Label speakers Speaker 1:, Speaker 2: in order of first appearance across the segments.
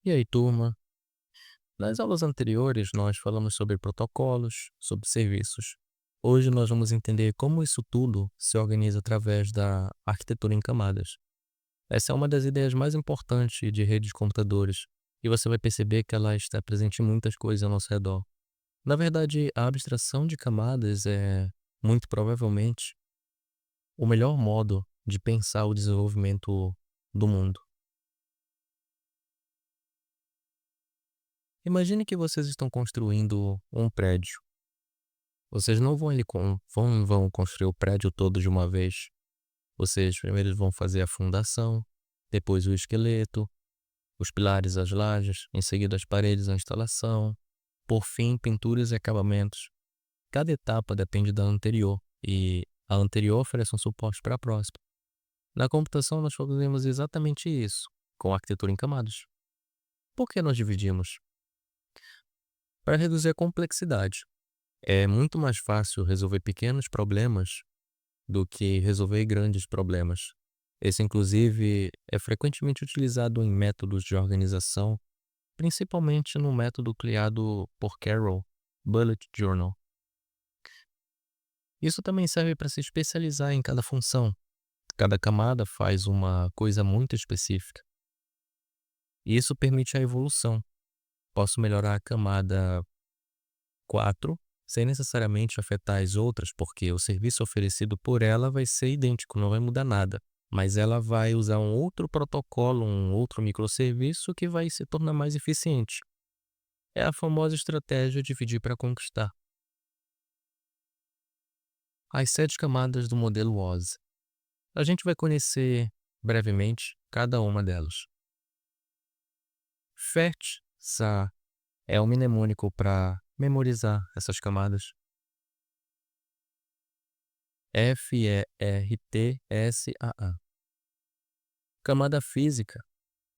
Speaker 1: E aí, turma? Nas aulas anteriores, nós falamos sobre protocolos, sobre serviços. Hoje nós vamos entender como isso tudo se organiza através da arquitetura em camadas. Essa é uma das ideias mais importantes de redes de computadores, e você vai perceber que ela está presente em muitas coisas ao nosso redor. Na verdade, a abstração de camadas é, muito provavelmente, o melhor modo de pensar o desenvolvimento do mundo. Imagine que vocês estão construindo um prédio. Vocês não vão, vão construir o prédio todo de uma vez. Vocês primeiro vão fazer a fundação, depois o esqueleto, os pilares, as lajes, em seguida as paredes, a instalação, por fim, pinturas e acabamentos. Cada etapa depende da anterior e a anterior oferece um suporte para a próxima. Na computação, nós fazemos exatamente isso, com arquitetura em camadas. Por que nós dividimos? Para reduzir a complexidade. É muito mais fácil resolver pequenos problemas do que resolver grandes problemas. Esse, inclusive, é frequentemente utilizado em métodos de organização, principalmente no método criado por Carroll, Bullet Journal. Isso também serve para se especializar em cada função. Cada camada faz uma coisa muito específica. E isso permite a evolução. Posso melhorar a camada 4 sem necessariamente afetar as outras, porque o serviço oferecido por ela vai ser idêntico, não vai mudar nada. Mas ela vai usar um outro protocolo, um outro microserviço que vai se tornar mais eficiente. É a famosa estratégia dividir para conquistar. As 7 camadas do modelo OZ. A gente vai conhecer brevemente cada uma delas. FERT-SA é um mnemônico para memorizar essas camadas. FERTSAA. Camada física.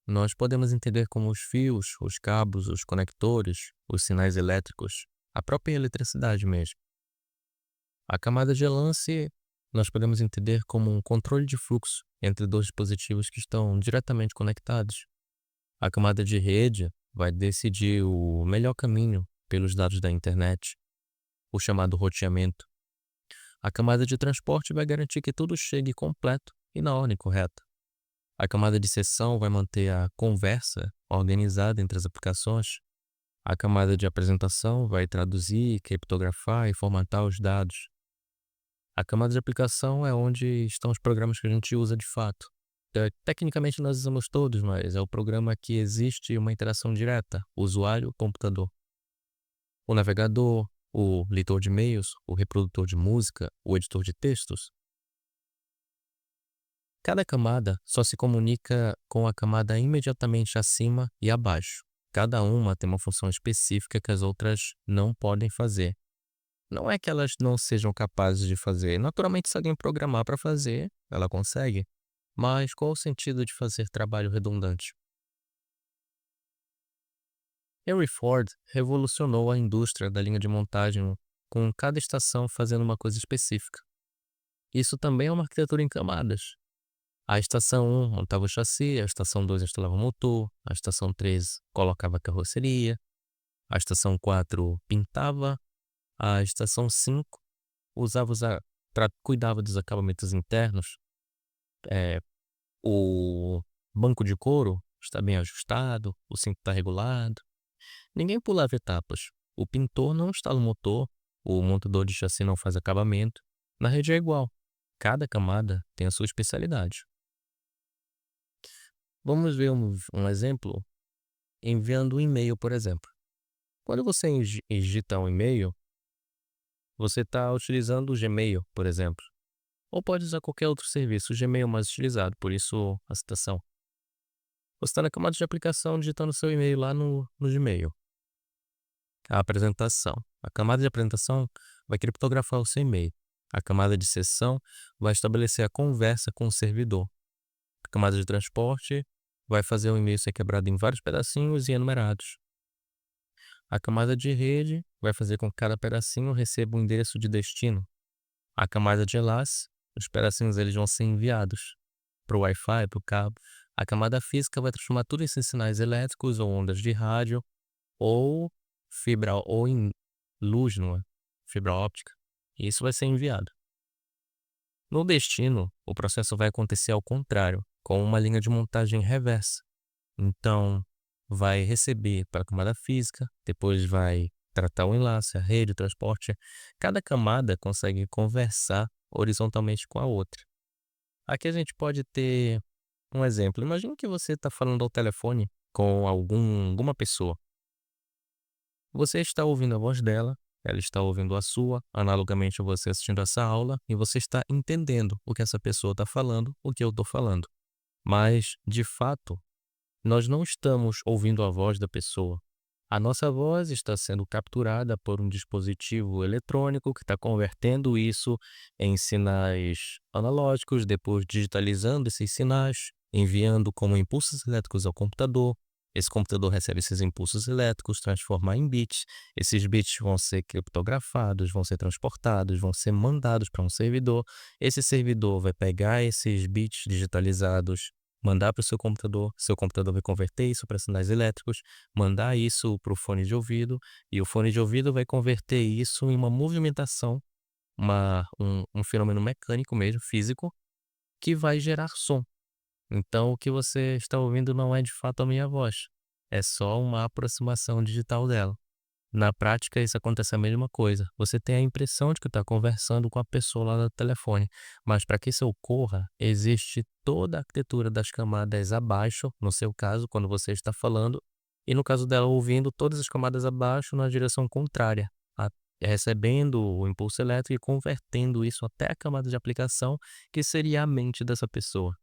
Speaker 1: Nós podemos entender como os fios, os cabos, os conectores, os sinais elétricos, a própria eletricidade mesmo. A camada de lance nós podemos entender como um controle de fluxo entre dois dispositivos que estão diretamente conectados. A camada de rede vai decidir o melhor caminho pelos dados da internet, o chamado roteamento. A camada de transporte vai garantir que tudo chegue completo e na ordem correta. A camada de sessão vai manter a conversa organizada entre as aplicações. A camada de apresentação vai traduzir, criptografar e formatar os dados. A camada de aplicação é onde estão os programas que a gente usa de fato. Tecnicamente nós usamos todos, mas é o programa que existe uma interação direta, usuário-computador. O navegador, o leitor de e-mails, o reprodutor de música, o editor de textos. Cada camada só se comunica com a camada imediatamente acima e abaixo. Cada uma tem uma função específica que as outras não podem fazer. Não é que elas não sejam capazes de fazer. Naturalmente, se alguém programar para fazer, ela consegue. Mas qual o sentido de fazer trabalho redundante? Henry Ford revolucionou a indústria da linha de montagem com cada estação fazendo uma coisa específica. Isso também é uma arquitetura em camadas. A estação 1 montava o chassi, a estação 2 instalava o motor, a estação 3 colocava a carroceria, a estação 4 pintava, a estação 5 cuidava dos acabamentos internos. O banco de couro está bem ajustado, o cinto está regulado. Ninguém pulava etapas. O pintor não instala o motor, o montador de chassi não faz acabamento. Na rede é igual. Cada camada tem a sua especialidade. Vamos ver um exemplo enviando um e-mail, por exemplo. Quando você digita um e-mail, você está utilizando o Gmail, por exemplo. Ou pode usar qualquer outro serviço, o Gmail é mais utilizado, por isso a citação. Você está na camada de aplicação digitando seu e-mail lá no Gmail. A apresentação. A camada de apresentação vai criptografar o seu e-mail. A camada de sessão vai estabelecer a conversa com o servidor. A camada de transporte vai fazer o e-mail ser quebrado em vários pedacinhos e enumerados. A camada de rede vai fazer com que cada pedacinho receba um endereço de destino. A camada de enlace, os pedacinhos eles vão ser enviados para o Wi-Fi, para o cabo, A camada física vai transformar tudo isso em sinais elétricos ou ondas de rádio ou fibra ou em luz, não é? Fibra óptica. E isso vai ser enviado. No destino, o processo vai acontecer ao contrário, com uma linha de montagem reversa. Então, vai receber para a camada física, depois vai tratar o enlace, a rede, o transporte. Cada camada consegue conversar horizontalmente com a outra. Aqui a gente pode ter um exemplo. Imagine que você está falando ao telefone com alguma pessoa. Você está ouvindo a voz dela, ela está ouvindo a sua, analogamente a você assistindo essa aula, e você está entendendo o que essa pessoa está falando, o que eu estou falando. Mas, de fato, nós não estamos ouvindo a voz da pessoa. A nossa voz está sendo capturada por um dispositivo eletrônico que está convertendo isso em sinais analógicos, depois digitalizando esses sinais, enviando como impulsos elétricos ao computador. Esse computador recebe esses impulsos elétricos, transforma em bits. Esses bits vão ser criptografados, vão ser transportados, vão ser mandados para um servidor. Esse servidor vai pegar esses bits digitalizados, mandar para o seu computador vai converter isso para sinais elétricos, mandar isso para o fone de ouvido, e o fone de ouvido vai converter isso em uma movimentação, um fenômeno mecânico mesmo, físico, que vai gerar som. Então o que você está ouvindo não é de fato a minha voz, é só uma aproximação digital dela. Na prática, isso acontece a mesma coisa. Você tem a impressão de que está conversando com a pessoa lá no telefone, mas para que isso ocorra, existe toda a arquitetura das camadas abaixo, no seu caso, quando você está falando, e no caso dela ouvindo todas as camadas abaixo na direção contrária, a- recebendo o impulso elétrico e convertendo isso até a camada de aplicação, que seria a mente dessa pessoa.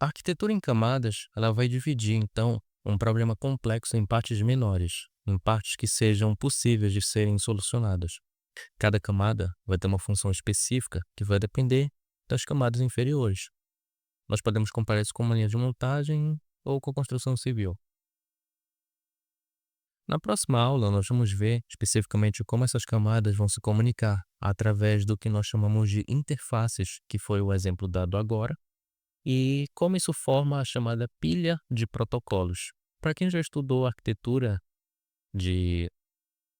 Speaker 1: A arquitetura em camadas, ela vai dividir, então, um problema complexo em partes menores, em partes que sejam possíveis de serem solucionadas. Cada camada vai ter uma função específica que vai depender das camadas inferiores. Nós podemos comparar isso com uma linha de montagem ou com construção civil. Na próxima aula, nós vamos ver especificamente como essas camadas vão se comunicar através do que nós chamamos de interfaces, que foi o exemplo dado agora, e como isso forma a chamada pilha de protocolos. Para quem já estudou arquitetura de,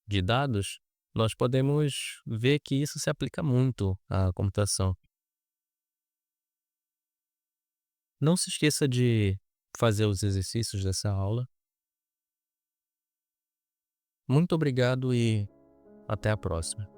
Speaker 1: de dados, nós podemos ver que isso se aplica muito à computação. Não se esqueça de fazer os exercícios dessa aula. Muito obrigado e até a próxima.